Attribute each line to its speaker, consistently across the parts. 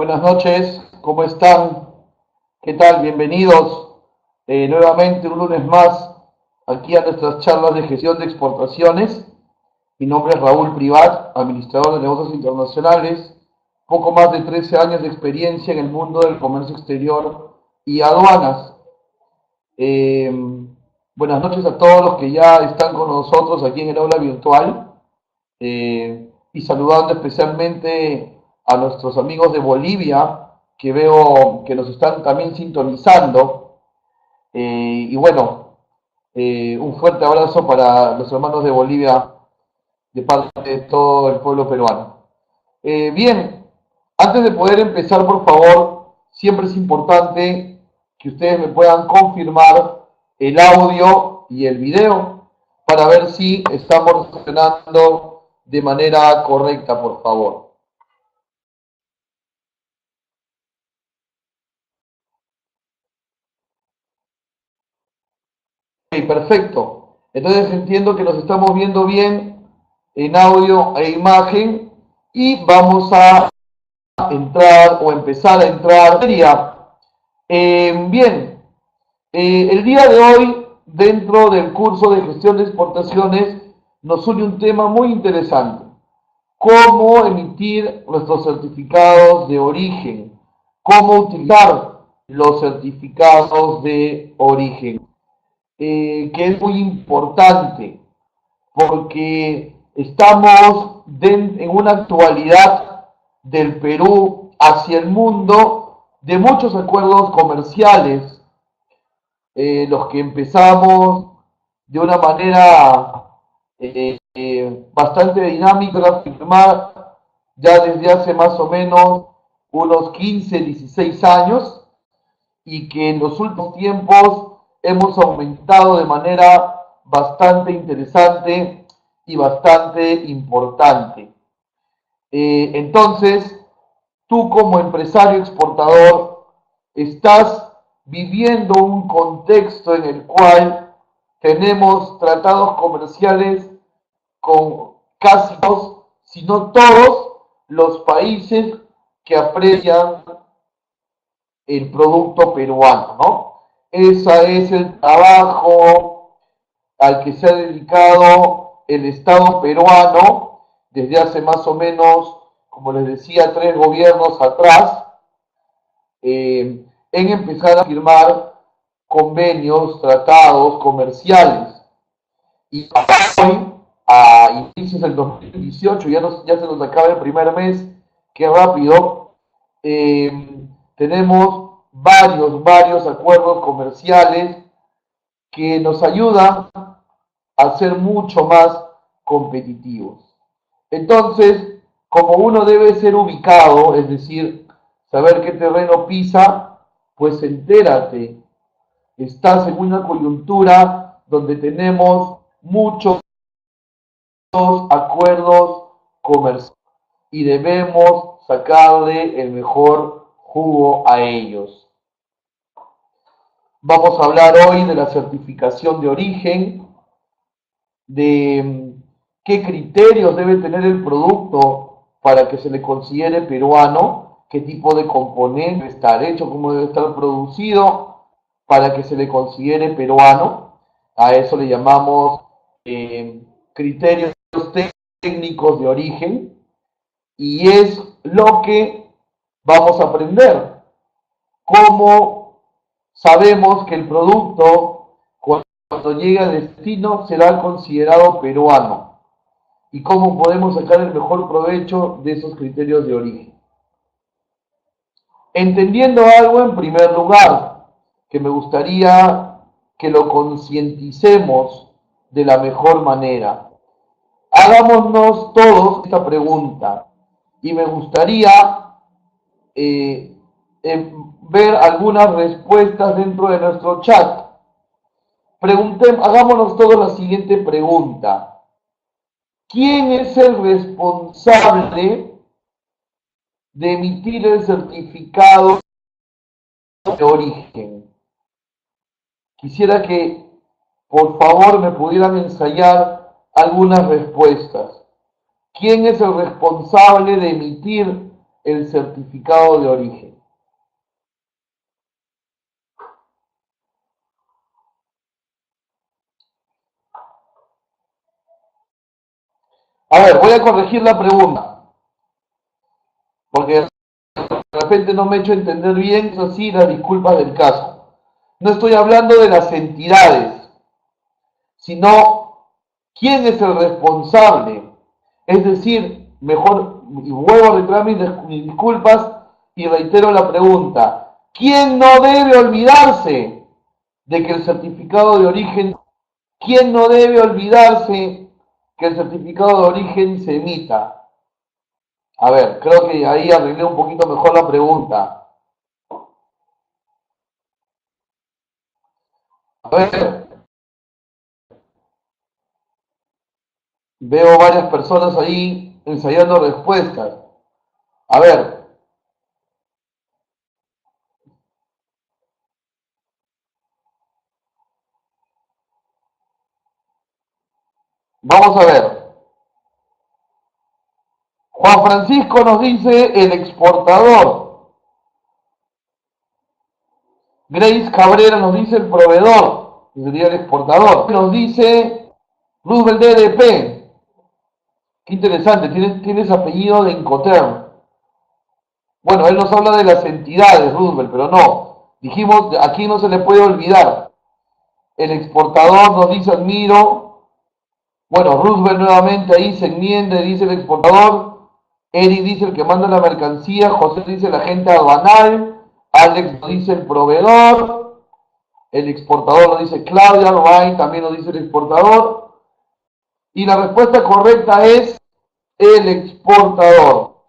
Speaker 1: Buenas noches, ¿cómo están? ¿Qué tal? Bienvenidos nuevamente un lunes más aquí a nuestras charlas de gestión de exportaciones. Mi nombre es Raúl Privat, administrador de negocios internacionales, poco más de 13 años de experiencia en el mundo del comercio exterior y aduanas. Eh, Buenas noches a todos los que ya están con nosotros aquí en el aula virtual y saludando especialmente a nuestros amigos de Bolivia que veo que nos están también sintonizando. Y bueno, un fuerte abrazo para los hermanos de Bolivia de parte de todo el pueblo peruano. Bien, antes de poder empezar, por favor, siempre es importante que ustedes me puedan confirmar el audio y el video para ver si estamos funcionando de manera correcta, por favor. Ok, perfecto. Entonces entiendo que nos estamos viendo bien en audio e imagen y vamos a entrar o empezar a entrar. Bien, el día de hoy, dentro del curso de gestión de exportaciones, nos une un tema muy interesante. Cómo emitir nuestros certificados de origen, cómo utilizar los certificados de origen, que es muy importante porque estamos en una actualidad del Perú hacia el mundo de muchos acuerdos comerciales, los que empezamos de una manera bastante dinámica a firmar ya desde hace más o menos unos 15, 16 años y que en los últimos tiempos hemos aumentado de manera bastante interesante y bastante importante. Entonces, tú como empresario exportador estás viviendo un contexto en el cual tenemos tratados comerciales con casi todos, si no todos, los países que aprecian el producto peruano, ¿no? Ese es el trabajo al que se ha dedicado el Estado peruano desde hace más o menos, como les decía, 3 gobiernos atrás, en empezar a firmar convenios, tratados comerciales. Y hoy, a inicios del 2018, ya se nos acaba el primer mes, qué rápido, tenemos varios acuerdos comerciales que nos ayudan a ser mucho más competitivos. Entonces, como uno debe ser ubicado, es decir, saber qué terreno pisa, pues entérate, estás en una coyuntura donde tenemos muchos acuerdos comerciales y debemos sacarle el mejor jugo a ellos. Vamos a hablar hoy de la certificación de origen, de qué criterios debe tener el producto para que se le considere peruano, qué tipo de componente debe estar hecho, cómo debe estar producido para que se le considere peruano. A eso le llamamos criterios técnicos de origen y es lo que vamos a aprender. Cómo sabemos que el producto cuando llegue al destino será considerado peruano y cómo podemos sacar el mejor provecho de esos criterios de origen. Entendiendo algo en primer lugar, que me gustaría que lo concienticemos de la mejor manera. Hagámonos todos esta pregunta y me gustaría ver algunas respuestas dentro de nuestro chat. Hagámonos todos la siguiente pregunta. ¿Quién es el responsable de emitir el certificado de origen? Quisiera que por favor me pudieran ensayar algunas respuestas. ¿Quién es el responsable de emitir el certificado de origen? A ver, voy a corregir la pregunta, porque de repente no me he hecho entender bien, eso sí, las disculpas del caso. No estoy hablando de las entidades, sino quién es el responsable. Es decir, mejor, y vuelvo a reiterar mis disculpas y reitero la pregunta. ¿Quién no debe olvidarse de que el certificado de origen, quién no debe olvidarse que el certificado de origen se emita? A ver, creo que ahí arreglé un poquito mejor la pregunta. A ver, veo varias personas ahí ensayando respuestas. A ver, vamos a ver. Juan Francisco nos dice el exportador. Grace Cabrera nos dice el proveedor, que sería el exportador. Nos dice Roosevelt DDP. Qué interesante, tiene ese apellido de Incoterm. Bueno, él nos habla de las entidades, Roosevelt, pero no. Dijimos, aquí no se le puede olvidar. El exportador nos dice Admiro. Bueno, Roosevelt nuevamente ahí se enmienda, dice el exportador. Eric dice el que manda la mercancía. José dice el agente aduanal. Alex nos dice el proveedor. El exportador lo dice Claudia. Ryan también lo dice el exportador. Y la respuesta correcta es el exportador.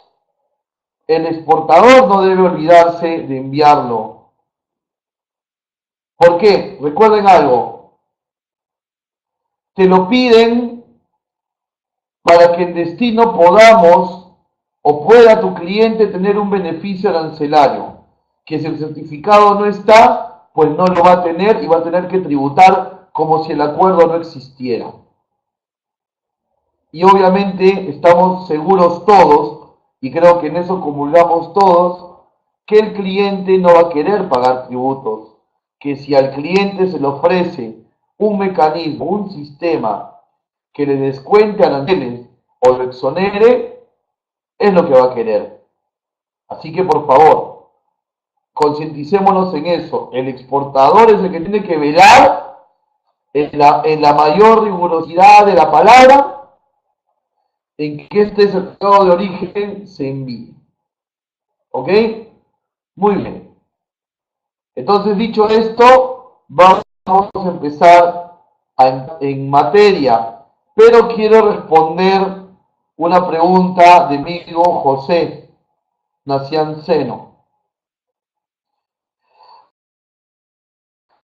Speaker 1: El exportador no debe olvidarse de enviarlo. ¿Por qué? Recuerden algo. Te lo piden para que en destino podamos o pueda tu cliente tener un beneficio arancelario. Que si el certificado no está, pues no lo va a tener y va a tener que tributar como si el acuerdo no existiera. Y obviamente estamos seguros todos, y creo que en eso comulgamos todos, que el cliente no va a querer pagar tributos, que si al cliente se le ofrece un mecanismo, un sistema que le descuente aranceles o lo exonere, es lo que va a querer. Así que por favor, concienticémonos en eso. El exportador es el que tiene que velar en la mayor rigurosidad de la palabra en que este certificado de origen se envíe. ¿Ok? Muy bien. Entonces, dicho esto, vamos a empezar en materia, pero quiero responder una pregunta de mi amigo José Nacián Seno.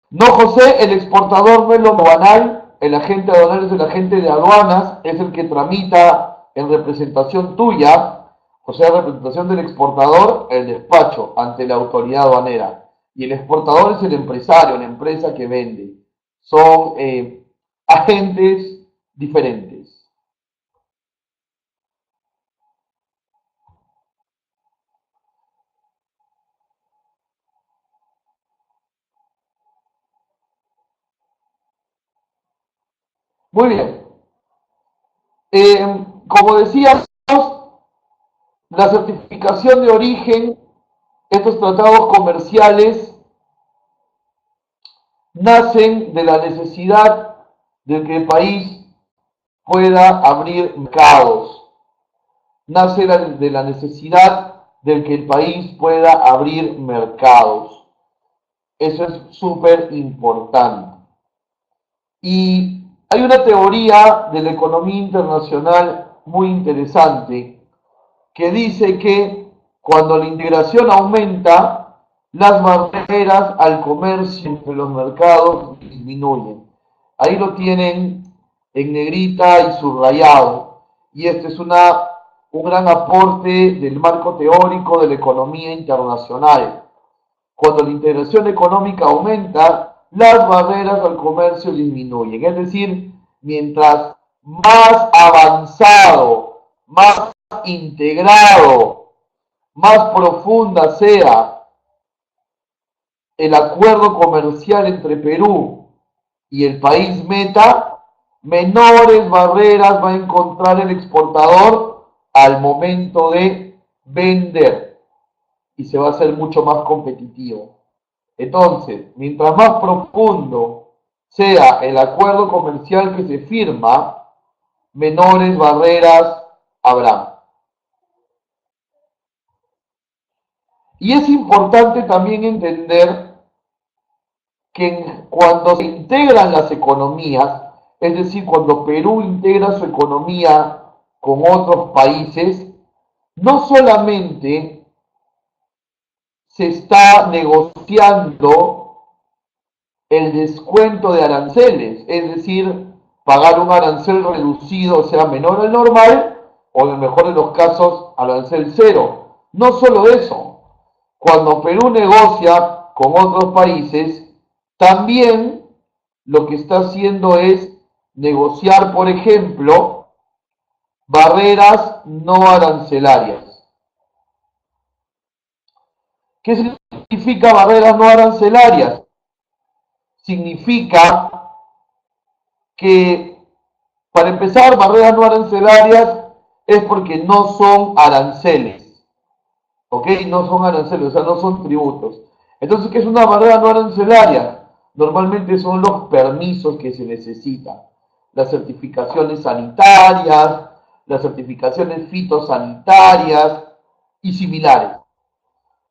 Speaker 1: No, José, el exportador no es lo banal, el agente aduanal es el agente de aduanas, es el que tramita en representación tuya, o sea, representación del exportador, el despacho ante la autoridad aduanera. Y el exportador es el empresario, la empresa que vende. Son agentes diferentes. Muy bien. Como decíamos, la certificación de origen, estos tratados comerciales nacen de la necesidad de que el país pueda abrir mercados. Nace de la necesidad de que el país pueda abrir mercados. Eso es súper importante. Y hay una teoría de la economía internacional muy interesante que dice que cuando la integración aumenta, las barreras al comercio entre los mercados disminuyen. Ahí lo tienen en negrita y subrayado. Y este es un gran aporte del marco teórico de la economía internacional. Cuando la integración económica aumenta, las barreras al comercio disminuyen. Es decir, mientras más avanzado, más integrado más profunda sea el acuerdo comercial entre Perú y el país meta, menores barreras va a encontrar el exportador al momento de vender y se va a hacer mucho más competitivo. Entonces, mientras más profundo sea el acuerdo comercial que se firma, menores barreras habrá. Y es importante también entender que cuando se integran las economías, es decir, cuando Perú integra su economía con otros países, no solamente se está negociando el descuento de aranceles, es decir, pagar un arancel reducido, sea menor al normal, o en el mejor de los casos, arancel cero. No solo eso, cuando Perú negocia con otros países, también lo que está haciendo es negociar, por ejemplo, barreras no arancelarias. ¿Qué significa barreras no arancelarias? Significa que, para empezar, barreras no arancelarias es porque no son aranceles, ¿ok? No son aranceles, o sea, no son tributos. Entonces, ¿qué es una barrera no arancelaria? Normalmente son los permisos que se necesitan, las certificaciones sanitarias, las certificaciones fitosanitarias y similares.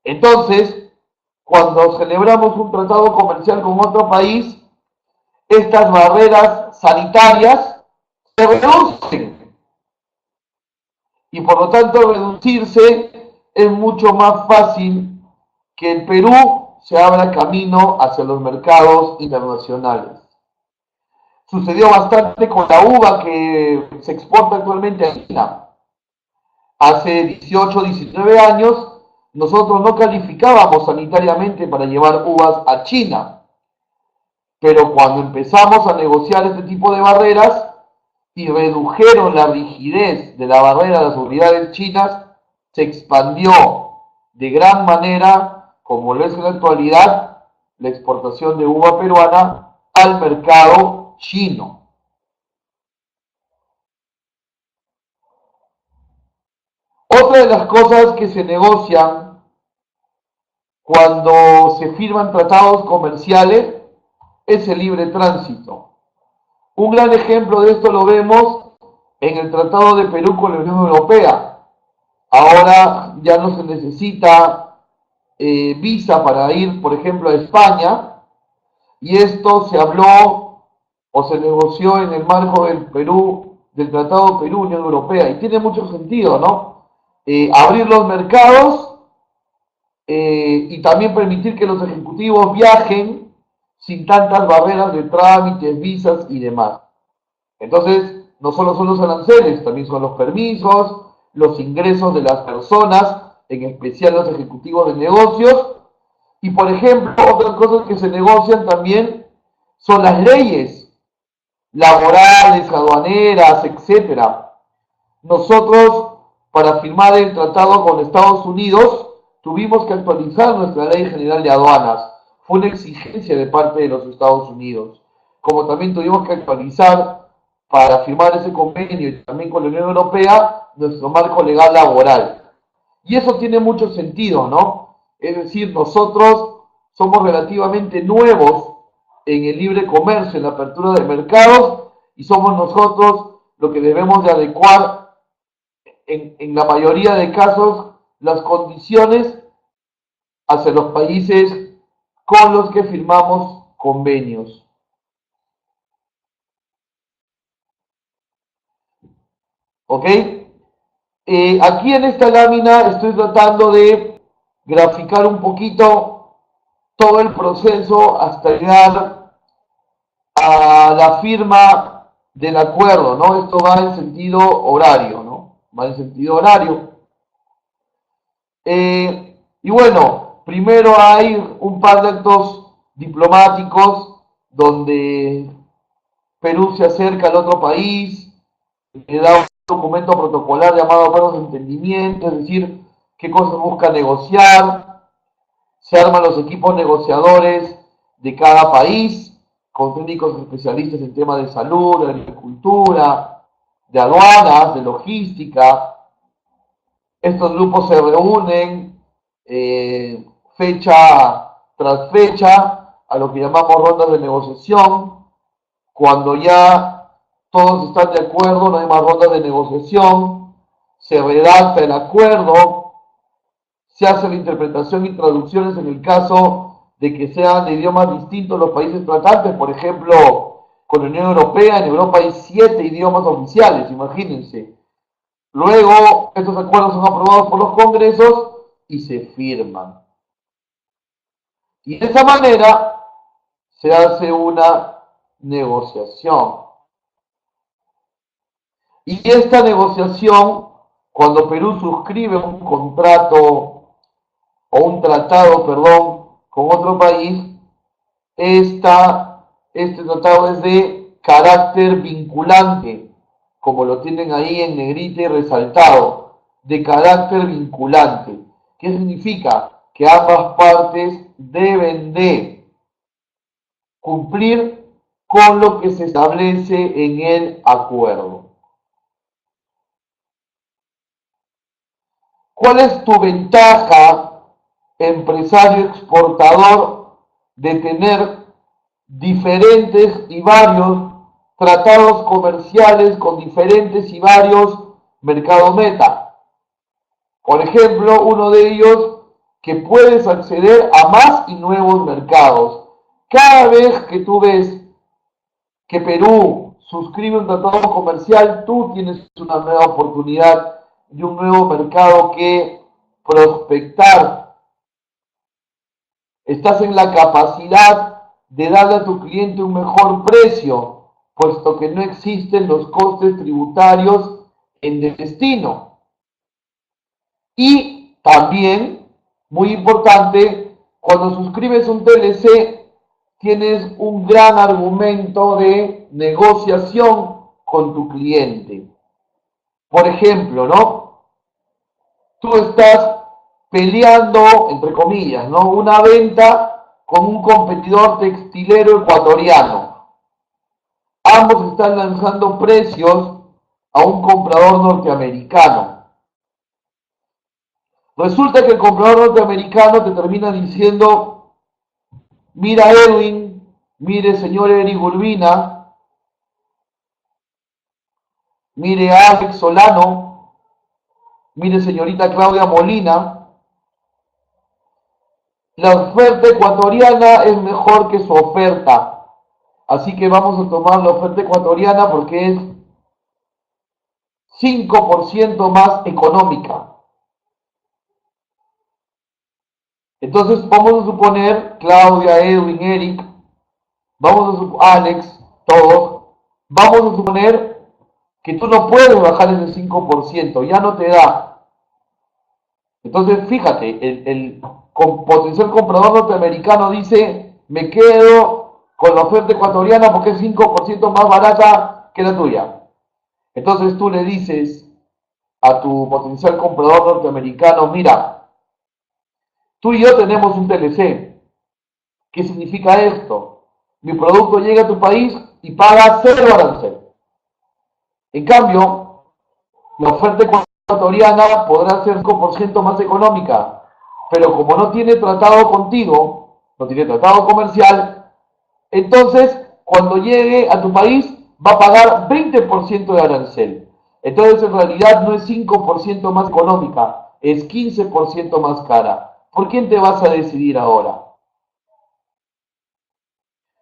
Speaker 1: Entonces, cuando celebramos un tratado comercial con otro país, estas barreras sanitarias se reducen y por lo tanto reducirse es mucho más fácil que en Perú se abra camino hacia los mercados internacionales. Sucedió bastante con la uva que se exporta actualmente a China. Hace 18, 19 años nosotros no calificábamos sanitariamente para llevar uvas a China, pero cuando empezamos a negociar este tipo de barreras y redujeron la rigidez de la barrera de las autoridades chinas, se expandió de gran manera, como lo es en la actualidad, la exportación de uva peruana al mercado chino. Otra de las cosas que se negocian cuando se firman tratados comerciales es el libre tránsito. Un gran ejemplo de esto lo vemos en el Tratado de Perú con la Unión Europea. Ahora ya no se necesita visa para ir, por ejemplo, a España, y esto se habló o se negoció en el marco del Perú, del Tratado Perú-Unión Europea, y tiene mucho sentido, ¿no? Abrir los mercados y también permitir que los ejecutivos viajen sin tantas barreras de trámites, visas y demás. Entonces, no solo son los aranceles, también son los permisos, los ingresos de las personas, en especial los ejecutivos de negocios. Y, por ejemplo, otras cosas que se negocian también son las leyes laborales, aduaneras, etcétera. Nosotros, para firmar el tratado con Estados Unidos, tuvimos que actualizar nuestra ley general de aduanas. Fue una exigencia de parte de los Estados Unidos. Como también tuvimos que actualizar para firmar ese convenio y también con la Unión Europea nuestro marco legal laboral. Y eso tiene mucho sentido, ¿no? Es decir, nosotros somos relativamente nuevos en el libre comercio, en la apertura de mercados, y somos nosotros los que debemos de adecuar en la mayoría de casos las condiciones hacia los países con los que firmamos convenios. ¿Ok? Aquí en esta lámina estoy tratando de graficar un poquito todo el proceso hasta llegar a la firma del acuerdo, ¿no? Esto va en sentido horario, ¿no? Va en sentido horario. Y bueno, primero hay un par de actos diplomáticos donde Perú se acerca al otro país, le da un documento protocolar llamado acuerdo de entendimiento, es decir, qué cosas busca negociar, se arman los equipos negociadores de cada país, con técnicos especialistas en temas de salud, de agricultura, de aduanas, de logística. Estos grupos se reúnen fecha tras fecha a lo que llamamos rondas de negociación. Cuando ya todos están de acuerdo, no hay más rondas de negociación, se redacta el acuerdo, se hace la interpretación y traducciones en el caso de que sean de idiomas distintos los países tratantes. Por ejemplo, con la Unión Europea, en Europa hay 7 idiomas oficiales, imagínense. Luego, estos acuerdos son aprobados por los congresos y se firman. Y de esa manera se hace una negociación. Y esta negociación, cuando Perú suscribe un contrato o un tratado, perdón, con otro país, este tratado es de carácter vinculante, como lo tienen ahí en negrita y resaltado, de carácter vinculante. ¿Qué significa? Que ambas partes deben de cumplir con lo que se establece en el acuerdo. ¿Cuál es tu ventaja, empresario exportador, de tener diferentes y varios tratados comerciales con diferentes y varios mercados meta? Por ejemplo, uno de ellos, que puedes acceder a más y nuevos mercados. Cada vez que tú ves que Perú suscribe un tratado comercial, tú tienes una nueva oportunidad y un nuevo mercado que prospectar. Estás en la capacidad de darle a tu cliente un mejor precio, puesto que no existen los costes tributarios en destino. Y también, muy importante, cuando suscribes un TLC, tienes un gran argumento de negociación con tu cliente. Por ejemplo, ¿no? Tú estás peleando, entre comillas, ¿no?, una venta con un competidor textilero ecuatoriano. Ambos están lanzando precios a un comprador norteamericano. Resulta que el comprador norteamericano te termina diciendo: mira, Edwin, mire, señor Eric Urbina, mire, Alex Solano, mire, señorita Claudia Molina, la oferta ecuatoriana es mejor que su oferta. Así que vamos a tomar la oferta ecuatoriana porque es 5% más económica. Entonces vamos a suponer, Claudia, Edwin, Eric, Alex, todos, vamos a suponer que tú no puedes bajar ese 5%, ya no te da. Entonces fíjate, el potencial comprador norteamericano dice: me quedo con la oferta ecuatoriana porque es 5% más barata que la tuya. Entonces tú le dices a tu potencial comprador norteamericano: mira, tú y yo tenemos un TLC. ¿Qué significa esto? Mi producto llega a tu país y paga 0 arancel. En cambio, la oferta ecuatoriana podrá ser 5% más económica, pero como no tiene tratado contigo, no tiene tratado comercial, entonces cuando llegue a tu país va a pagar 20% de arancel. Entonces en realidad no es 5% más económica, es 15% más cara. ¿Por quién te vas a decidir ahora?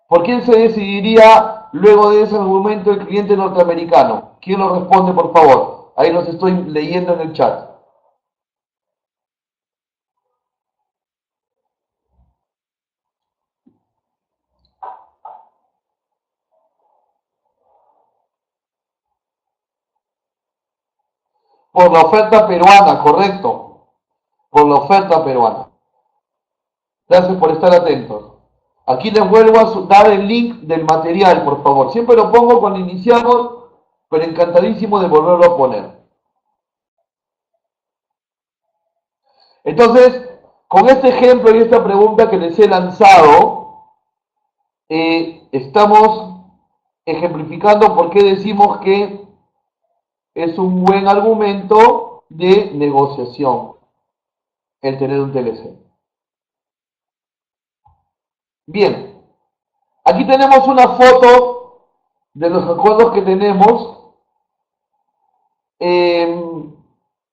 Speaker 1: ¿Por quién se decidiría luego de ese argumento el cliente norteamericano? ¿Quién lo responde, por favor? Ahí los estoy leyendo en el chat. Por la oferta peruana, correcto. Por la oferta peruana. Gracias por estar atentos. Aquí les vuelvo a dar el link del material, por favor. Siempre lo pongo cuando iniciamos, pero encantadísimo de volverlo a poner. Entonces, con este ejemplo y esta pregunta que les he lanzado, estamos ejemplificando por qué decimos que es un buen argumento de negociación el tener un TLC. Bien, aquí tenemos una foto de los acuerdos que tenemos.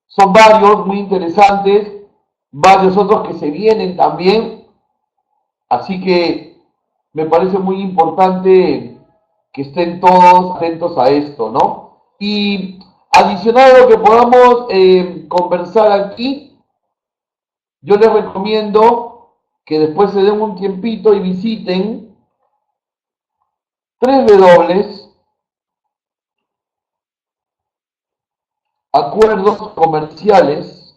Speaker 1: Son varios, muy interesantes, varios otros que se vienen también. Así que me parece muy importante que estén todos atentos a esto, ¿no? Y adicional a lo que podamos conversar aquí, yo les recomiendo que después se den un tiempito y visiten www.acordoscomerciales.gov.pe,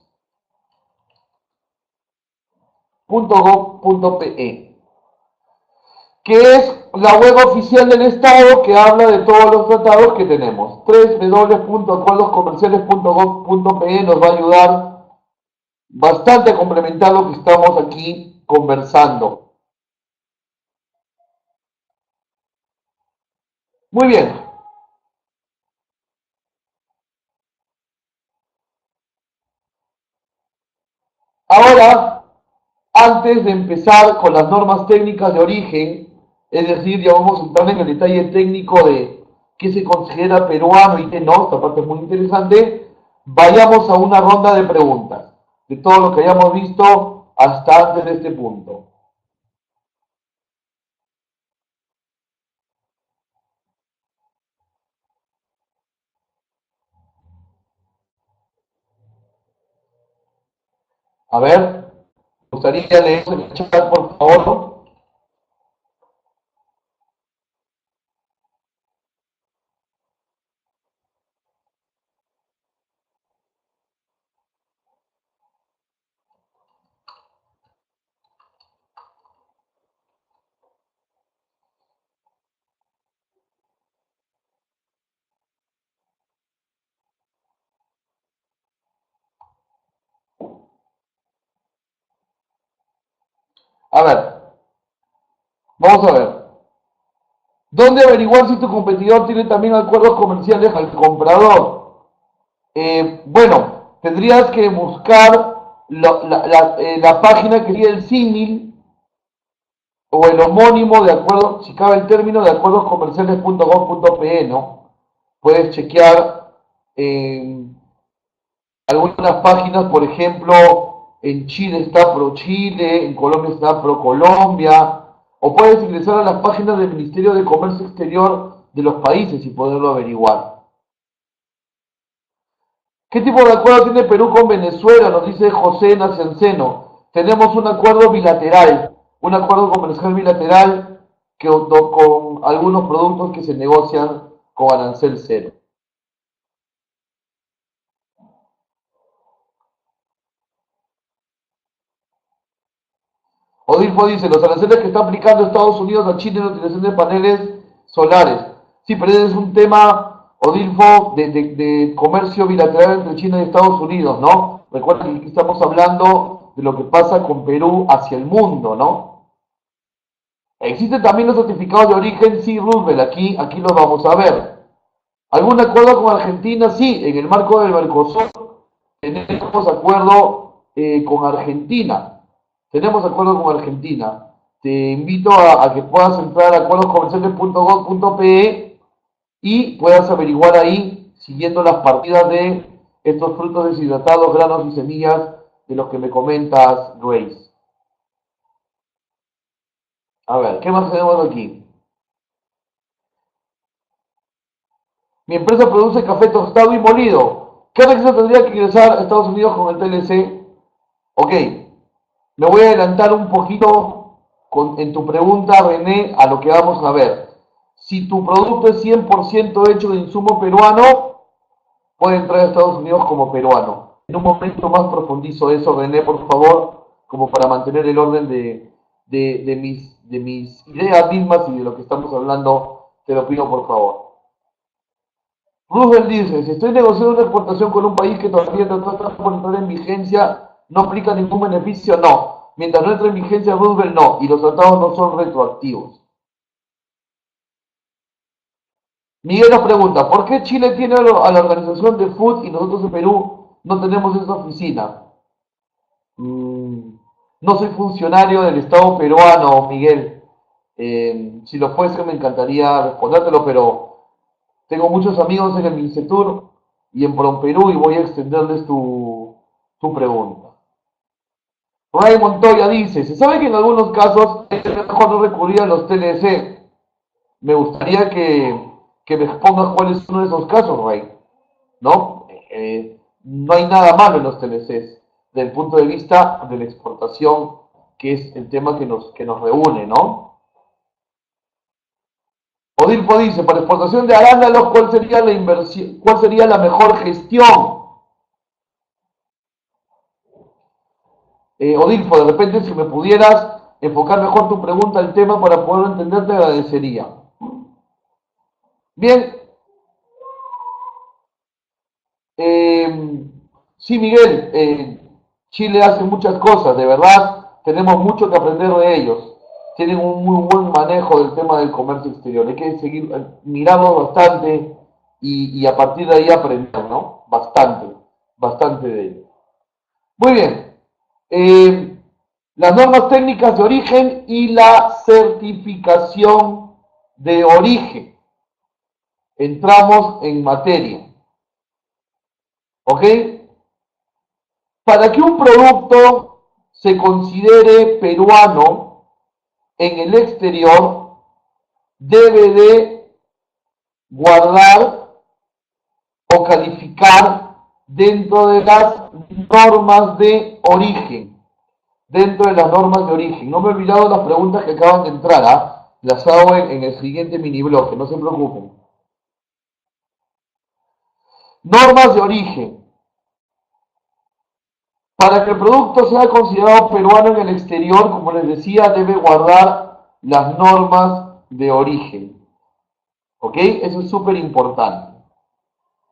Speaker 1: que es la web oficial del Estado que habla de todos los tratados que tenemos. www.acordoscomerciales.gov.pe nos va a ayudar bastante a complementar lo que estamos aquí conversando. Muy bien. Ahora, antes de empezar con las normas técnicas de origen, es decir, ya vamos a entrar en el detalle técnico de qué se considera peruano y qué no, esta parte es muy interesante, vayamos a una ronda de preguntas de todo lo que hayamos visto hasta antes de este punto. A ver, me gustaría leer en el chat, por favor. A ver, vamos a ver. ¿Dónde averiguar si tu competidor tiene también acuerdos comerciales al comprador? Bueno, tendrías que buscar la página que tiene el símil o el homónimo de acuerdo, si cabe el término, de acuerdoscomerciales.gov.pe, ¿no? Puedes chequear algunas páginas, por ejemplo, en Chile está Pro Chile, en Colombia está Pro Colombia, o puedes ingresar a las páginas del Ministerio de Comercio Exterior de los países y poderlo averiguar. ¿Qué tipo de acuerdo tiene Perú con Venezuela? Nos dice José Nacianceno. Tenemos un acuerdo bilateral, un acuerdo comercial bilateral con algunos productos que se negocian con arancel cero. Odilfo dice, los aranceles que está aplicando Estados Unidos a Chile en la utilización de paneles solares. Sí, pero ese es un tema, Odilfo, de comercio bilateral entre China y Estados Unidos, ¿no? Recuerda que aquí estamos hablando de lo que pasa con Perú hacia el mundo, ¿no? Existen también los certificados de origen, sí, Roosevelt, aquí los vamos a ver. ¿Algún acuerdo con Argentina? Sí, en el marco del Mercosur tenemos acuerdo con Argentina. Tenemos acuerdo con Argentina. Te invito a que puedas entrar a acuerdoscomerciales.gov.pe y puedas averiguar ahí, siguiendo las partidas de estos frutos deshidratados, granos y semillas de los que me comentas, Grace. A ver, ¿qué más tenemos aquí? Mi empresa produce café tostado y molido. ¿Qué requisitos tendría que ingresar a Estados Unidos con el TLC? Ok, me voy a adelantar un poquito en tu pregunta, René, a lo que vamos a ver. Si tu producto es 100% hecho de insumo peruano, puede entrar a Estados Unidos como peruano. En un momento más profundizo eso, René, por favor, como para mantener el orden de mis ideas mismas y de lo que estamos hablando, te lo pido por favor. Roosevelt dice, si estoy negociando una exportación con un país que todavía no está por entrar en vigencia ¿No aplica ningún beneficio? No. Mientras no entre en vigencia Roosevelt, no. Y los tratados no son retroactivos. Miguel nos pregunta, ¿por qué Chile tiene a la organización de Food y nosotros en Perú no tenemos esa oficina? No soy funcionario del Estado peruano, Miguel. Si lo fuese me encantaría respondértelo, pero tengo muchos amigos en el Mincetur y en Perú y voy a extenderles tu pregunta. Ray Montoya dice, se sabe que en algunos casos es mejor no recurrir a los TLC. Me gustaría que me expongas cuáles son esos casos, Ray. ¿No? No hay nada malo en los TLCs desde el punto de vista de la exportación, que es el tema que nos reúne, ¿no? Odilpo dice, para exportación de arándanos, ¿cuál sería la inversión, cuál sería la mejor gestión? Odilfo, de repente si me pudieras enfocar mejor tu pregunta al tema para poder entender, te agradecería. Bien, sí, Miguel, Chile hace muchas cosas, de verdad, tenemos mucho que aprender de ellos. Tienen un muy buen manejo del tema del comercio exterior. Hay que seguir mirando bastante y a partir de ahí aprender, ¿no? Bastante, bastante de ello. Muy bien. Eh, las normas técnicas de origen y la certificación de origen. Entramos en materia. ¿Ok? Para que un producto se considere peruano en el exterior, debe de guardar o calificar dentro de las normas de origen. Dentro de las normas de origen. No me he olvidado las preguntas que acaban de entrar, ¿ah? Las hago en el siguiente mini bloque, no se preocupen. Normas de origen. Para que el producto sea considerado peruano en el exterior, como les decía, debe guardar las normas de origen. ¿Ok? Eso es súper importante.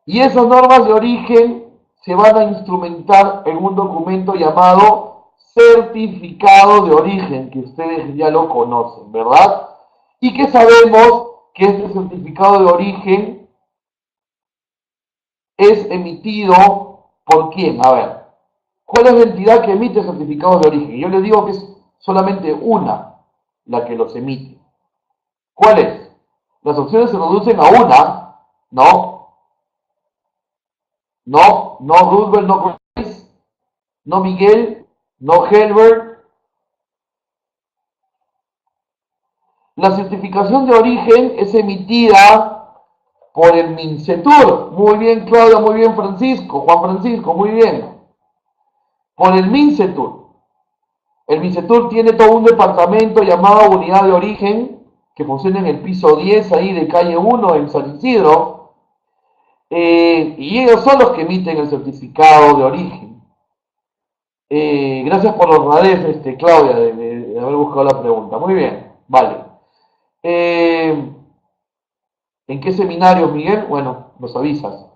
Speaker 1: Y esas normas de origen se van a instrumentar en un documento llamado certificado de origen, que ustedes ya lo conocen, ¿verdad? Y que sabemos que este certificado de origen es emitido por quién. A ver, ¿cuál es la entidad que emite certificados de origen? Yo les digo que es solamente una la que los emite. ¿Cuál es? Las opciones se reducen a una, ¿no? No Roosevelt, no Grace, no Miguel, no Helbert. La certificación de origen es emitida por el MINCETUR. Muy bien, Claudia, muy bien, Francisco, Juan Francisco, muy bien. Por el MINCETUR. El MINCETUR tiene todo un departamento llamado Unidad de Origen, que funciona en el piso 10 ahí de calle 1 en San Isidro. Y ellos son los que emiten el certificado de origen. Gracias por la honradez, Claudia, de haber buscado la pregunta. Muy bien, vale. ¿En qué seminario, Miguel? Bueno, nos avisas.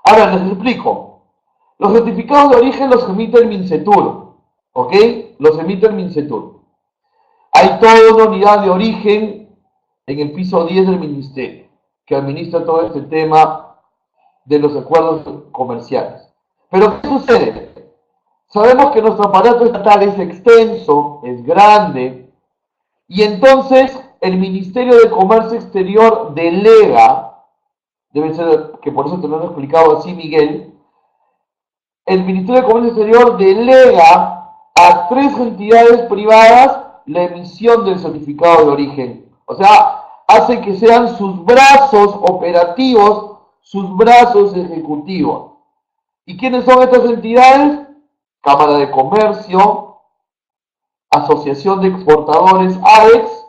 Speaker 1: Ahora les explico. Los certificados de origen los emite el MINCETUR, ¿ok? Los emite el MINCETUR. Hay toda una unidad de origen en el piso 10 del ministerio que administra todo este tema de los acuerdos comerciales. Pero ¿qué sucede? Sabemos que nuestro aparato estatal es extenso, es grande, y entonces el Ministerio de Comercio Exterior delega, debe ser que por eso te lo he explicado así, Miguel, el Ministerio de Comercio Exterior delega a 3 entidades privadas la emisión del certificado de origen. O sea, hace que sean sus brazos operativos, sus brazos ejecutivos. ¿Y quiénes son estas entidades? Cámara de Comercio, Asociación de Exportadores AEX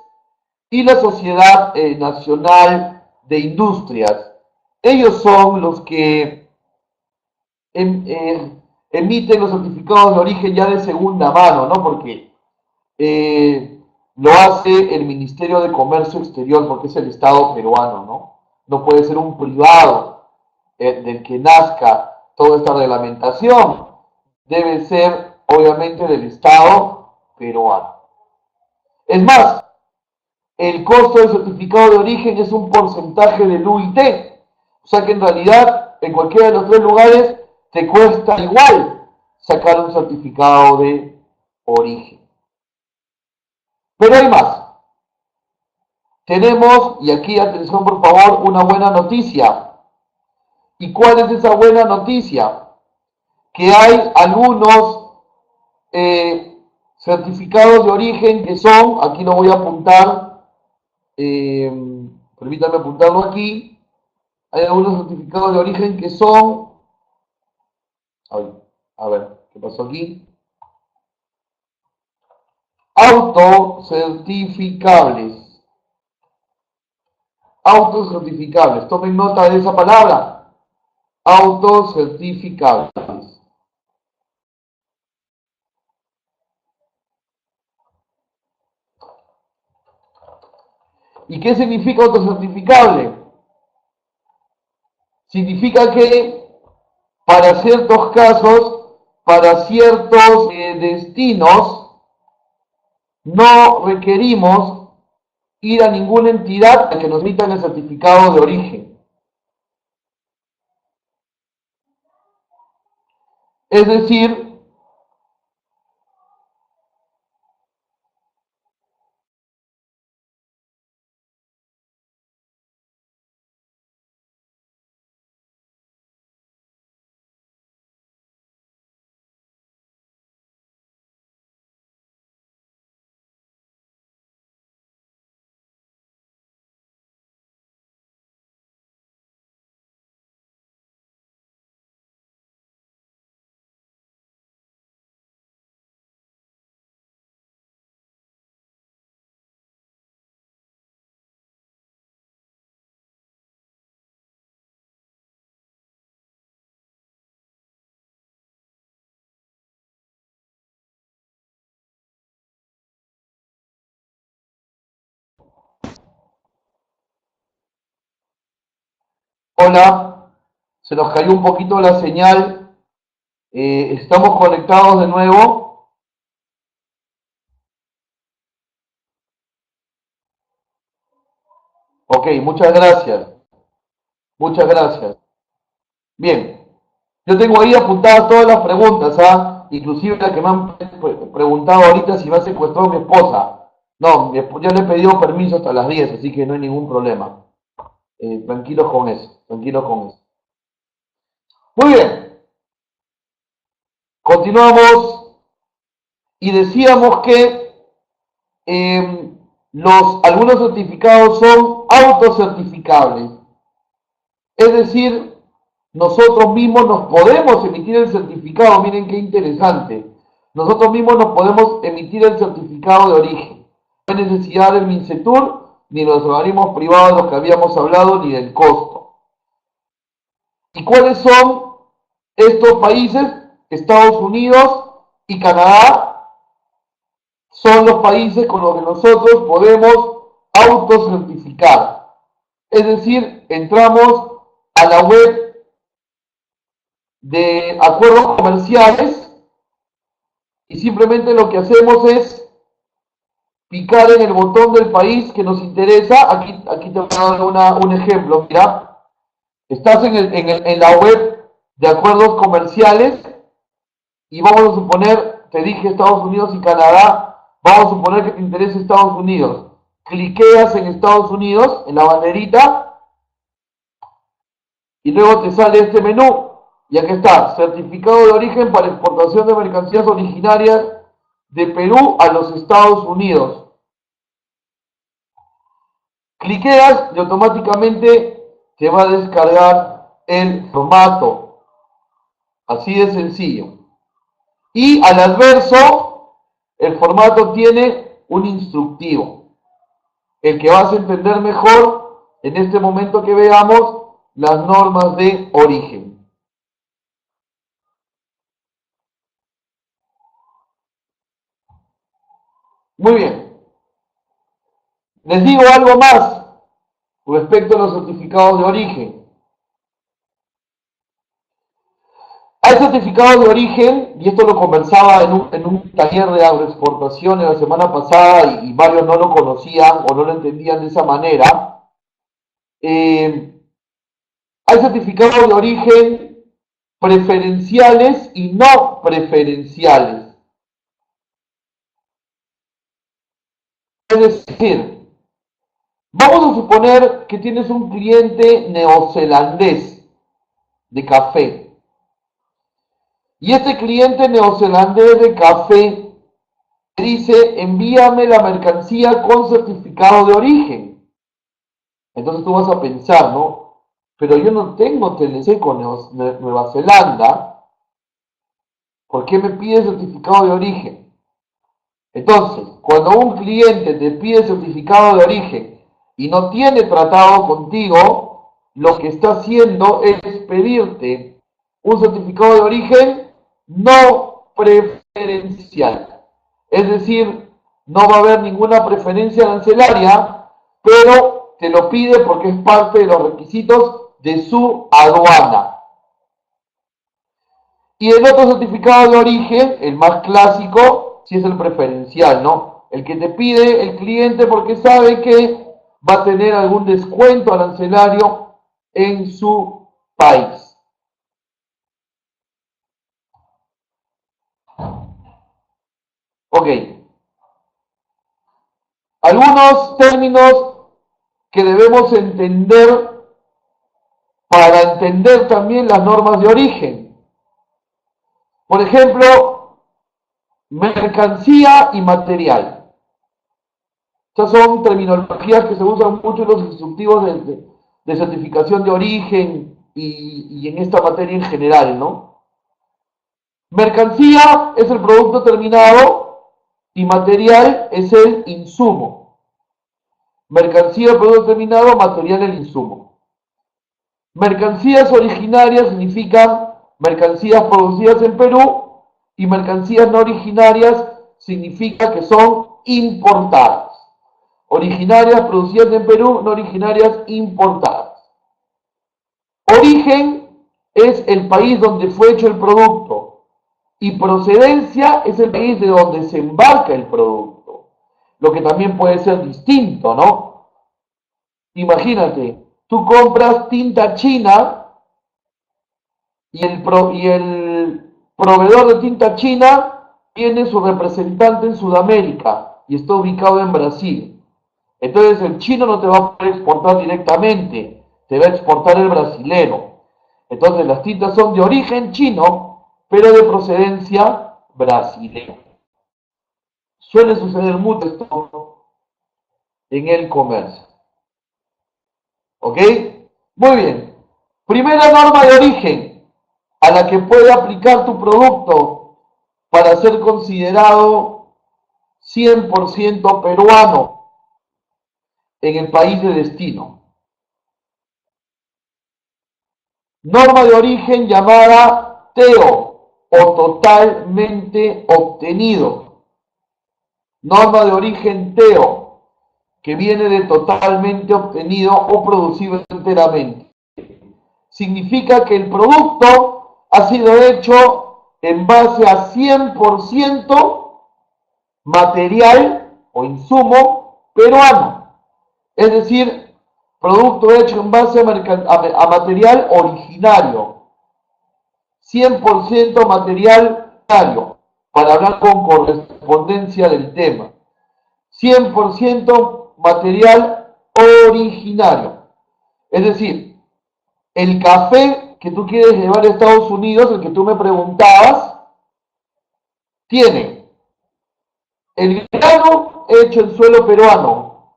Speaker 1: y la Sociedad Nacional de Industrias. Ellos son los que emiten los certificados de origen ya de segunda mano, ¿no? Porque lo hace el Ministerio de Comercio Exterior, porque es el Estado peruano, ¿no? No puede ser un privado del que nazca toda esta reglamentación. debe ser obviamente del Estado peruano. Es más, el costo del certificado de origen es un porcentaje del UIT, o sea que en realidad en cualquiera de los tres lugares te cuesta igual sacar un certificado de origen. Pero hay más. Tenemos, y aquí atención por favor, una buena noticia. ¿Y cuál es esa buena noticia? Que hay algunos certificados de origen que son, aquí lo voy a apuntar, permítanme apuntarlo aquí, hay algunos certificados de origen que son, a ver, ¿qué pasó aquí? Autocertificables. Autocertificables. Tomen nota de esa palabra. Autocertificables. ¿Y qué significa autocertificable? Significa que para ciertos casos, para ciertos destinos, no requerimos ir a ninguna entidad que nos emitan el certificado de origen. Es decir, hola, se nos cayó un poquito la señal, estamos conectados de nuevo. Ok, muchas gracias, muchas gracias. Bien, yo tengo ahí apuntadas todas las preguntas, ¿ah? Inclusive la que me han preguntado ahorita si me ha secuestrado mi esposa. No, ya le he pedido permiso hasta las 10, así que no hay ningún problema. Tranquilos con eso, tranquilos con eso. Muy bien, continuamos y decíamos que algunos certificados son autocertificables. Es decir, nosotros mismos nos podemos emitir el certificado. Miren qué interesante. Nosotros mismos nos podemos emitir el certificado de origen. No hay necesidad del MINCETUR, ni de los organismos privados de los que habíamos hablado, ni del costo. ¿Y cuáles son estos países? Estados Unidos y Canadá son los países con los que nosotros podemos autocertificar. Es decir, entramos a la web de acuerdos comerciales y simplemente lo que hacemos es picar en el botón del país que nos interesa. Aquí te voy a dar un ejemplo. Mira, estás en la web de acuerdos comerciales y vamos a suponer, te dije Estados Unidos y Canadá, vamos a suponer que te interesa Estados Unidos. Cliqueas en Estados Unidos, en la banderita, y luego te sale este menú. Y aquí está, certificado de origen para exportación de mercancías originarias de Perú a los Estados Unidos. Cliqueas y automáticamente te va a descargar el formato. Así de sencillo. Y al adverso, el formato tiene un instructivo, el que vas a entender mejor en este momento que veamos las normas de origen. Muy bien. Les digo algo más respecto a los certificados de origen. Hay certificados de origen, y esto lo conversaba en un taller de agroexportación la semana pasada y varios no lo conocían o no lo entendían de esa manera. Hay certificados de origen preferenciales y no preferenciales. Es decir, vamos a suponer que tienes un cliente neozelandés de café. Y este cliente neozelandés de café dice, envíame la mercancía con certificado de origen. Entonces tú vas a pensar, ¿no? Pero yo no tengo TLC con Nueva Zelanda. ¿Por qué me pide certificado de origen? Entonces, cuando un cliente te pide certificado de origen y no tiene tratado contigo, lo que está haciendo es pedirte un certificado de origen no preferencial. Es decir, no va a haber ninguna preferencia arancelaria, pero te lo pide porque es parte de los requisitos de su aduana. Y el otro certificado de origen, el más clásico, sí es el preferencial, ¿no? El que te pide el cliente porque sabe que va a tener algún descuento arancelario en su país. Ok. Algunos términos que debemos entender para entender también las normas de origen. Por ejemplo, mercancía y material. Estas son terminologías que se usan mucho en los instructivos de certificación de origen y en esta materia en general, ¿no? Mercancía es el producto terminado y material es el insumo. Mercancía, producto terminado, material, el insumo. Mercancías originarias significan mercancías producidas en Perú y mercancías no originarias significa que son importadas. Originarias producidas en Perú, no originarias importadas. Origen es el país donde fue hecho el producto y procedencia es el país de donde se embarca el producto, lo que también puede ser distinto, ¿no? Imagínate, tú compras tinta china y el proveedor de tinta china tiene su representante en Sudamérica y está ubicado en Brasil. Entonces el chino no te va a poder exportar directamente, te va a exportar el brasilero. Entonces las tintas son de origen chino, pero de procedencia brasileña. Suele suceder mucho esto en el comercio. ¿Ok? Muy bien. Primera norma de origen a la que puede aplicar tu producto para ser considerado 100% peruano en el país de destino. Norma de origen llamada TEO o totalmente obtenido. Norma de origen TEO, que viene de totalmente obtenido o producido enteramente. Significa que el producto ha sido hecho en base a 100% material o insumo peruano. Es decir, producto hecho en base a material originario. 100% material originario, para hablar con correspondencia del tema. 100% material originario. Es decir, el café que tú quieres llevar a Estados Unidos, el que tú me preguntabas, tiene el grano hecho en suelo peruano,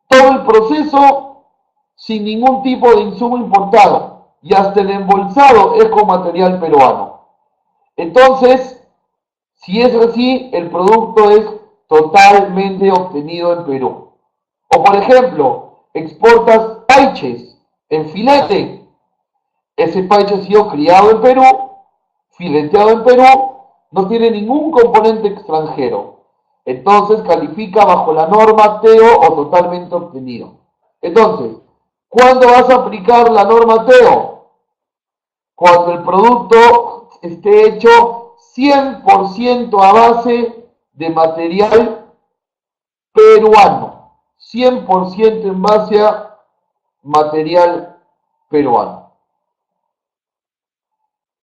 Speaker 1: todo el proceso sin ningún tipo de insumo importado y hasta el embolsado es con material peruano. Entonces, si es así, el producto es totalmente obtenido en Perú. O por ejemplo, exportas paiches en filete. Ese paiche ha sido criado en Perú, fileteado en Perú, no tiene ningún componente extranjero. Entonces califica bajo la norma TEO o totalmente obtenido. Entonces, ¿cuándo vas a aplicar la norma TEO? Cuando el producto esté hecho 100% a base de material peruano. 100% en base a material peruano.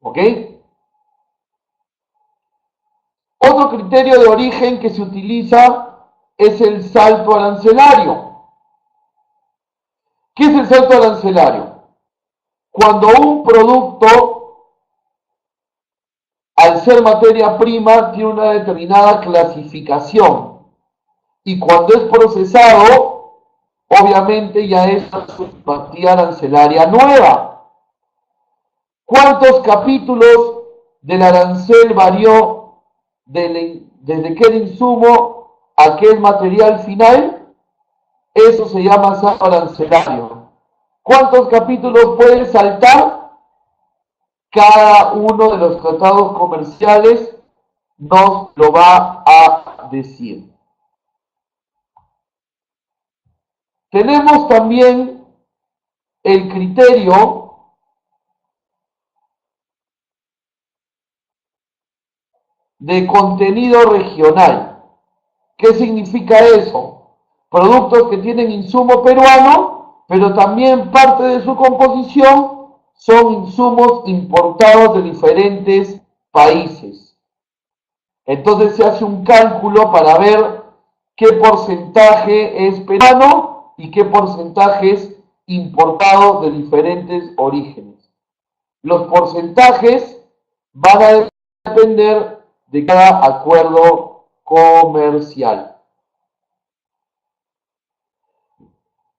Speaker 1: ¿Ok? Otro criterio de origen que se utiliza es el salto arancelario. ¿Qué es el salto arancelario? Cuando un producto, al ser materia prima, tiene una determinada clasificación y cuando es procesado, obviamente ya es una partida arancelaria nueva. ¿Cuántos capítulos del arancel varió desde que el insumo a que el material final? Eso se llama salto arancelario. ¿Cuántos capítulos puede saltar? Cada uno de los tratados comerciales nos lo va a decir. Tenemos también el criterio de contenido regional. ¿Qué significa eso? Productos que tienen insumo peruano, pero también parte de su composición son insumos importados de diferentes países. Entonces se hace un cálculo para ver qué porcentaje es peruano y qué porcentaje es importado de diferentes orígenes. Los porcentajes van a depender de cada acuerdo comercial.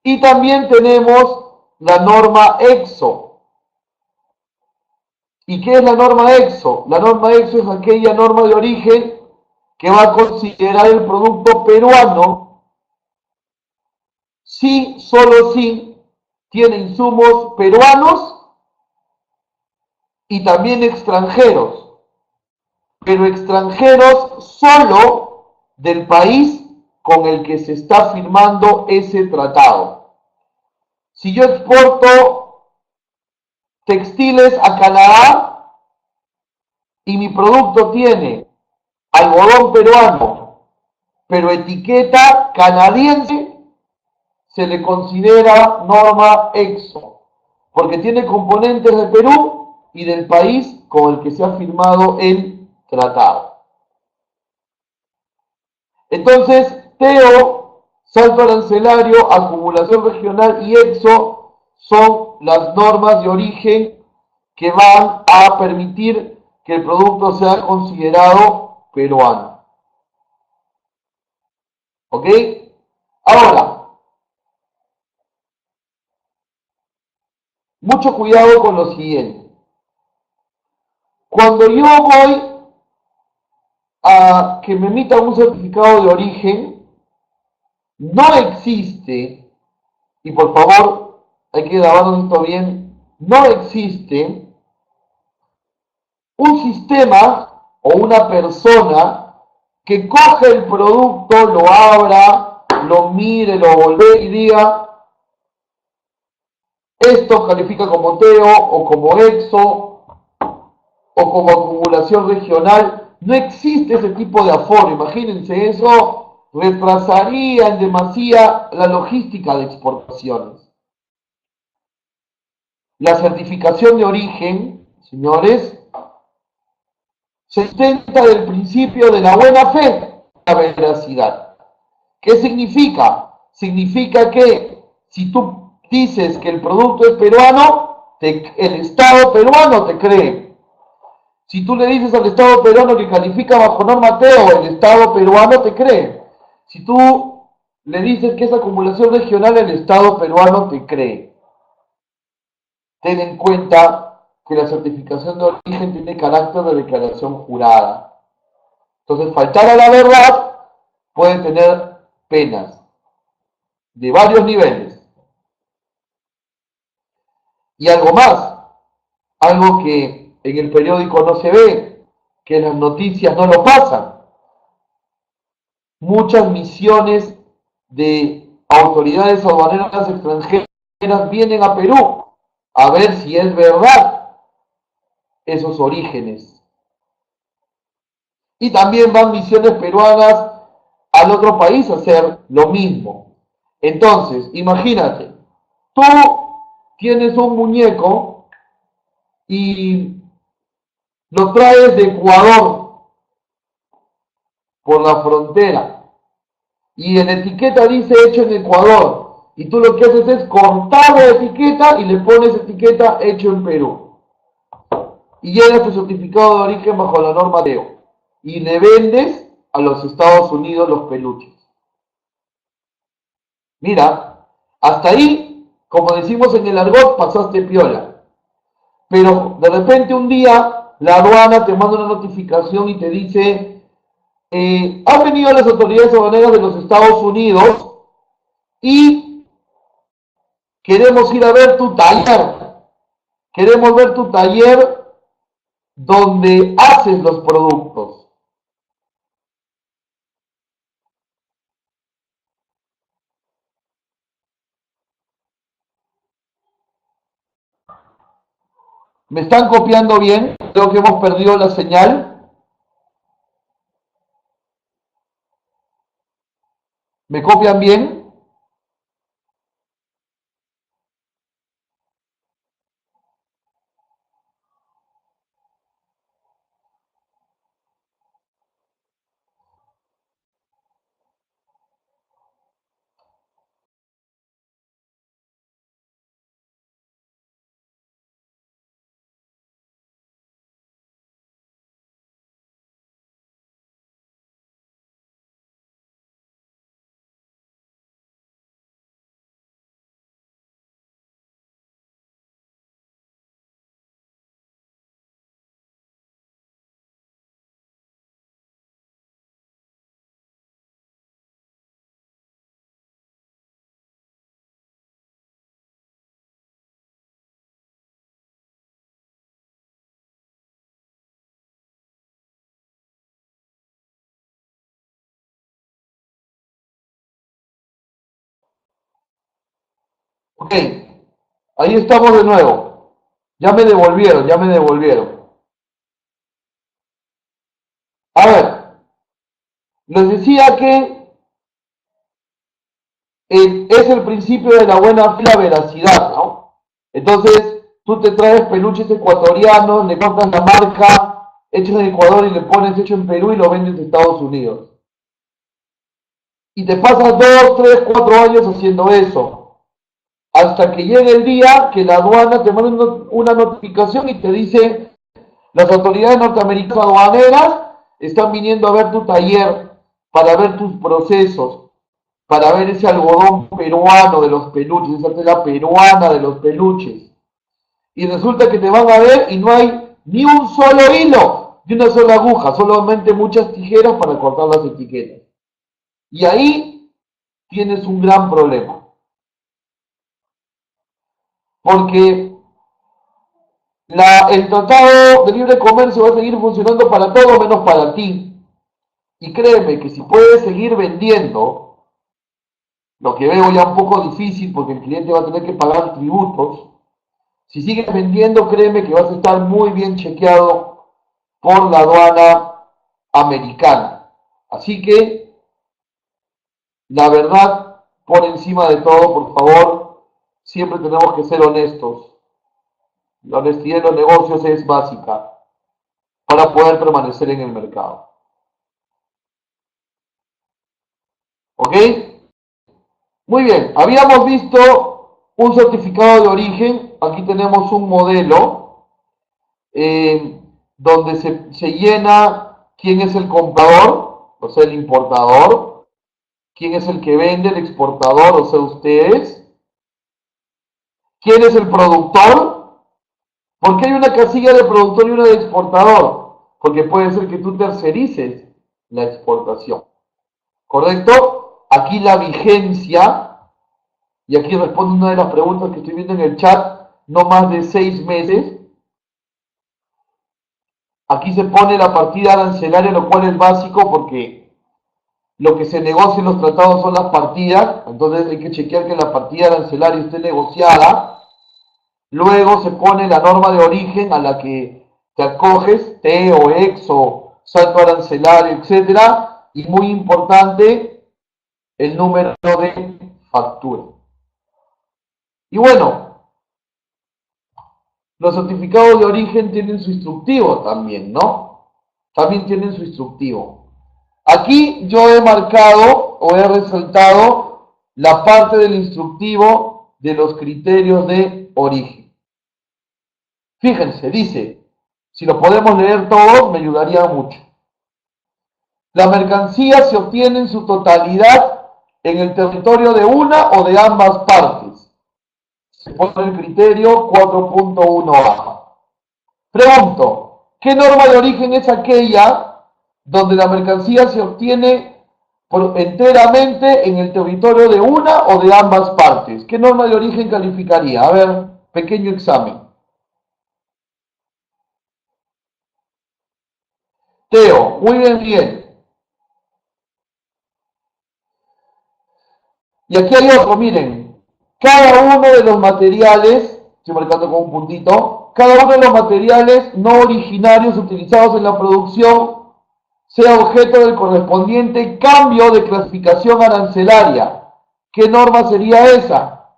Speaker 1: Y también tenemos la norma EXO. ¿Y qué es la norma EXO? La norma EXO es aquella norma de origen que va a considerar el producto peruano si, solo si, tiene insumos peruanos y también extranjeros, pero extranjeros solo del país con el que se está firmando ese tratado. Si yo exporto textiles a Canadá y mi producto tiene algodón peruano, pero etiqueta canadiense, se le considera norma EXO, porque tiene componentes de Perú y del país con el que se ha firmado el tratado. Entonces, TEO, salto arancelario, acumulación regional y EXO son las normas de origen que van a permitir que el producto sea considerado peruano. ¿Ok? Ahora, mucho cuidado con lo siguiente. Cuando yo voy a que me emitan un certificado de origen, no existe, y por favor hay que grabarlo esto bien, no existe un sistema o una persona que coge el producto, lo abra, lo mire, lo voltee y diga, esto califica como TEO o como EXO o como acumulación regional. No existe ese tipo de aforo. Imagínense, eso retrasaría en demasía la logística de exportaciones. La certificación de origen, señores, se sustenta del principio de la buena fe, la veracidad. ¿Qué significa? Significa que si tú dices que el producto es peruano, el Estado peruano te cree. Si tú le dices al Estado peruano que califica bajo norma TEO, el Estado peruano te cree. Si tú le dices que es acumulación regional, el Estado peruano te cree. Ten en cuenta que la certificación de origen tiene carácter de declaración jurada. Entonces, faltar a la verdad puede tener penas de varios niveles. Y algo más, algo que en el periódico no se ve, que en las noticias no lo pasan. Muchas misiones de autoridades aduaneras extranjeras vienen a Perú a ver si es verdad esos orígenes. Y también van misiones peruanas al otro país a hacer lo mismo. Entonces, imagínate, tú tienes un muñeco y lo traes de Ecuador por la frontera y en etiqueta dice hecho en Ecuador y tú lo que haces es cortar la etiqueta y le pones etiqueta hecho en Perú y llenas tu certificado de origen bajo la norma TEO y le vendes a los Estados Unidos los peluches. Mira, hasta ahí, como decimos en el argot, pasaste piola. Pero de repente un día la aduana te manda una notificación y te dice, han venido las autoridades aduaneras de los Estados Unidos y queremos ir a ver tu taller. Queremos ver tu taller donde haces los productos. ¿Me están copiando bien? Creo que hemos perdido la señal. ¿Me copian bien? Ok, ahí estamos de nuevo. Ya me devolvieron, ya me devolvieron. A ver, les decía que es el principio de la buena fe, la veracidad, ¿no? Entonces, tú te traes peluches ecuatorianos, le compras la marca hecho en Ecuador y le pones hecho en Perú y lo vendes en Estados Unidos. Y te pasas 2, 3, 4 años haciendo eso. Hasta que llegue el día que la aduana te manda una notificación y te dice, las autoridades norteamericanas aduaneras están viniendo a ver tu taller para ver tus procesos, para ver ese algodón peruano de los peluches, esa tela peruana de los peluches. Y resulta que te van a ver y no hay ni un solo hilo, ni una sola aguja, solamente muchas tijeras para cortar las etiquetas. Y ahí tienes un gran problema. Porque el tratado de libre comercio va a seguir funcionando para todo menos para ti. Y créeme que si puedes seguir vendiendo, lo que veo ya un poco difícil porque el cliente va a tener que pagar tributos, si sigues vendiendo, créeme que vas a estar muy bien chequeado por la aduana americana. Así que, la verdad, por encima de todo, por favor, siempre tenemos que ser honestos. La honestidad en los negocios es básica para poder permanecer en el mercado. ¿Ok? Muy bien, habíamos visto un certificado de origen. Aquí tenemos un modelo donde se llena quién es el comprador, o sea, el importador, quién es el que vende, el exportador, o sea, ustedes, quién es el productor, porque hay una casilla de productor y una de exportador, porque puede ser que tú tercerices la exportación, ¿correcto? Aquí la vigencia, y aquí responde una de las preguntas que estoy viendo en el chat, no más de 6 meses. Aquí se pone la partida arancelaria, lo cual es básico porque lo que se negocia en los tratados son las partidas, entonces hay que chequear que la partida arancelaria esté negociada. Luego se pone la norma de origen a la que te acoges, TEO, EXO, salto arancelario, etcétera, y muy importante, el número de factura. Y bueno, los certificados de origen tienen su instructivo también, ¿no? También tienen su instructivo. Aquí yo he marcado o he resaltado la parte del instructivo de los criterios de origen. Fíjense, dice, si lo podemos leer todos, me ayudaría mucho. La mercancía se obtiene en su totalidad en el territorio de una o de ambas partes. Se pone el criterio 4.1a. Pregunto, ¿qué norma de origen es aquella donde la mercancía se obtiene enteramente en el territorio de una o de ambas partes? ¿Qué norma de origen calificaría? A ver, pequeño examen. Teo, muy bien, bien. Y aquí hay otro, miren, cada uno de los materiales, estoy marcando con un puntito, cada uno de los materiales no originarios utilizados en la producción sea objeto del correspondiente cambio de clasificación arancelaria. ¿Qué norma sería esa?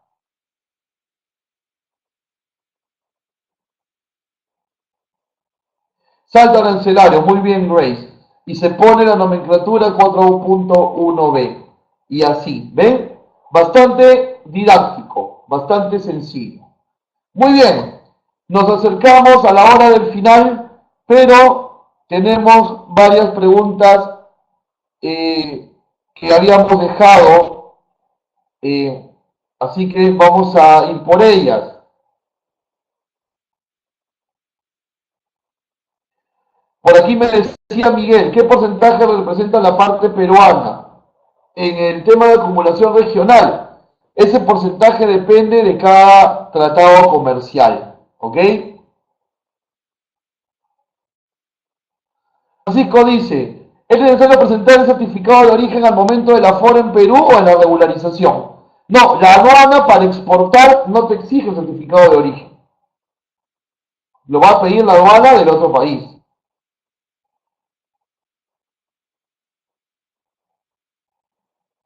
Speaker 1: Salto arancelario, muy bien Grace. Y se pone la nomenclatura 4.1b. Y así, ¿ven? Bastante didáctico, bastante sencillo. Muy bien, nos acercamos a la hora del final, pero tenemos varias preguntas que habíamos dejado, así que vamos a ir por ellas. Por aquí me decía Miguel, ¿qué porcentaje representa la parte peruana en el tema de acumulación regional? Ese porcentaje depende de cada tratado comercial, ¿ok? Francisco dice, ¿es necesario presentar el certificado de origen al momento del aforo en Perú o en la regularización? No, la aduana para exportar no te exige el certificado de origen. Lo va a pedir la aduana del otro país.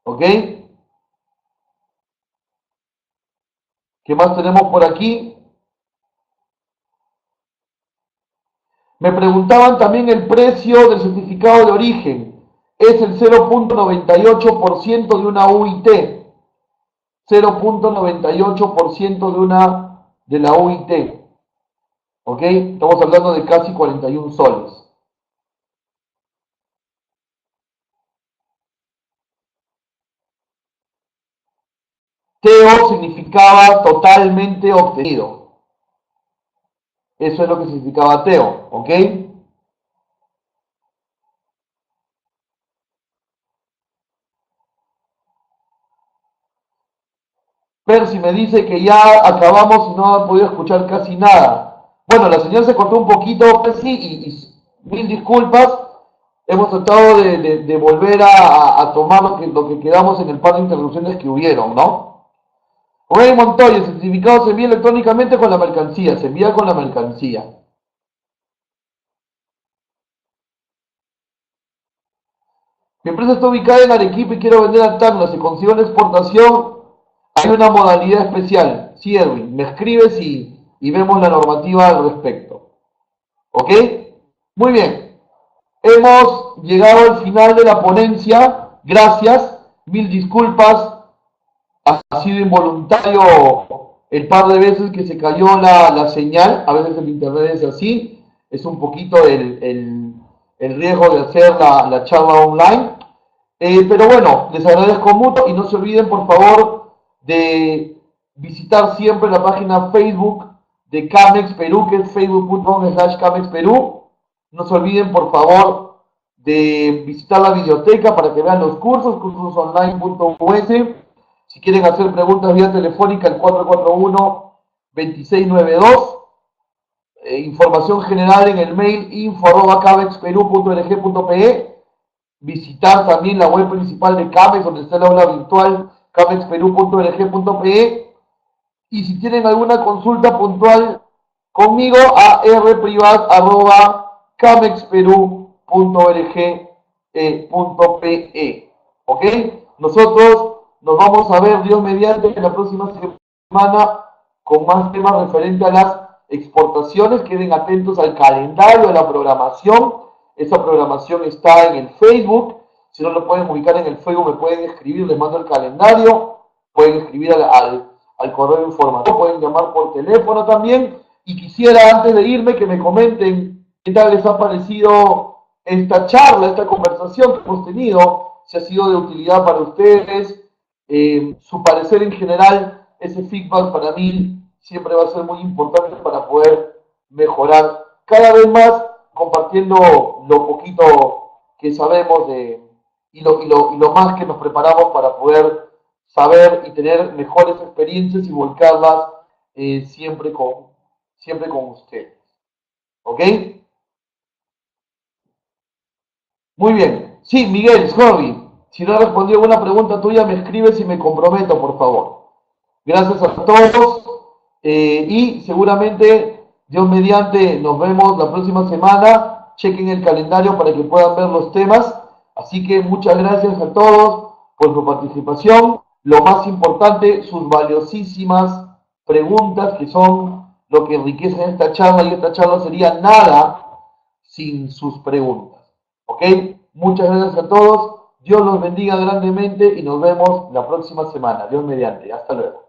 Speaker 1: ¿Ok? ¿Qué más tenemos por aquí? Me preguntaban también el precio del certificado de origen. Es el 0.98% de una UIT. 0.98% de la UIT. ¿Ok? Estamos hablando de casi 41 soles. TO significaba totalmente obtenido. Eso es lo que significaba TEO, ¿ok? Percy me dice que ya acabamos y no han podido escuchar casi nada. Bueno, la señal se cortó un poquito, Percy, y mil disculpas. Hemos tratado de volver a tomar lo que quedamos en el par de interrupciones que hubieron, ¿no? Rey Montoya, el certificado se envía electrónicamente con la mercancía, se envía con la mercancía. Mi empresa está ubicada en Arequipa y quiero vender a Tacna. Si consigo una exportación, hay una modalidad especial. Sí, Edwin, me escribes y vemos la normativa al respecto. ¿Ok? Muy bien. Hemos llegado al final de la ponencia. Gracias. Mil disculpas. Ha sido involuntario el par de veces que se cayó la señal. A veces el internet es así. Es un poquito el riesgo de hacer la charla online. Pero bueno, les agradezco mucho y no se olviden por favor de visitar siempre la página Facebook de Camex Perú, que es facebook.com/Camex Perú. No se olviden por favor de visitar la biblioteca para que vean los cursos, cursosonline.us. Si quieren hacer preguntas vía telefónica, el 441-2692. Información general en el mail info@camexperú.org.pe. Visitar también la web principal de Camex, donde está la aula virtual, camexperú.org.pe. Y si tienen alguna consulta puntual conmigo a rprivat.camexperu.org.pe. ¿Ok? Nosotros nos vamos a ver, Dios mediante, en la próxima semana con más temas referentes a las exportaciones. Queden atentos al calendario de la programación. Esa programación está en el Facebook. Si no lo pueden ubicar en el Facebook, me pueden escribir, les mando el calendario. Pueden escribir al correo informativo, pueden llamar por teléfono también. Y quisiera, antes de irme, que me comenten qué tal les ha parecido esta charla, esta conversación que hemos tenido, si ha sido de utilidad para ustedes, su parecer en general. Ese feedback para mí siempre va a ser muy importante para poder mejorar cada vez más, compartiendo lo poquito que sabemos y lo más que nos preparamos para poder saber y tener mejores experiencias y volcarlas siempre con ustedes. ¿Ok? Muy bien. Sí, Miguel, sorry. Si no he respondido a una pregunta tuya, me escribes y me comprometo, por favor. Gracias a todos y seguramente, Dios mediante, nos vemos la próxima semana. Chequen el calendario para que puedan ver los temas. Así que muchas gracias a todos por su participación. Lo más importante, sus valiosísimas preguntas, que son lo que enriquece esta charla, y esta charla sería nada sin sus preguntas. ¿Ok? Muchas gracias a todos. Dios los bendiga grandemente y nos vemos la próxima semana. Dios mediante. Hasta luego.